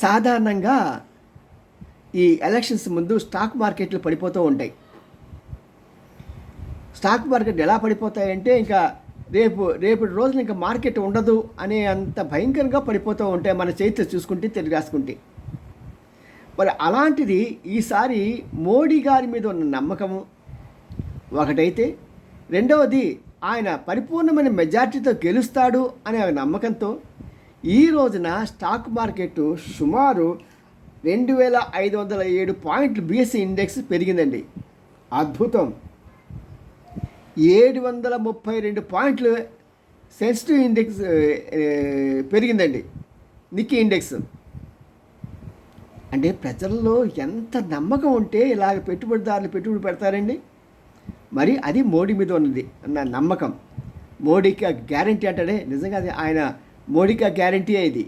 సాధారణంగా ఈ ఎలక్షన్స్ ముందు స్టాక్ మార్కెట్లు పడిపోతూ ఉంటాయి. స్టాక్ మార్కెట్ ఎలా పడిపోతాయంటే ఇంకా రేపటి రోజున ఇంకా మార్కెట్ ఉండదు అనే అంత భయంకరంగా పడిపోతూ ఉంటాయి మన చేతిలో చూసుకుంటే తెలుగు రాసుకుంటే. మరి అలాంటిది ఈసారి మోడీ గారి మీద ఉన్న నమ్మకము ఒకటైతే, రెండవది ఆయన పరిపూర్ణమైన మెజార్టీతో గెలుస్తాడు అనే నమ్మకంతో ఈ రోజున స్టాక్ మార్కెట్ సుమారు 2507 పాయింట్లు బిఎస్సి ఇండెక్స్ పెరిగిందండి. అద్భుతం. 732 పాయింట్లు సెన్సిటివ్ ఇండెక్స్ పెరిగిందండి, నిక్కీ ఇండెక్స్. అంటే ప్రజల్లో ఎంత నమ్మకం ఉంటే ఇలాగ పెట్టుబడిదారులు పెట్టుబడి పెడతారండి. మరి అది మోడీ మీద ఉన్నది నా నమ్మకం. మోడీకి గ్యారంటీ అంటాడే, నిజంగా అది ఆయన మోడీకి గ్యారంటీ ఇది.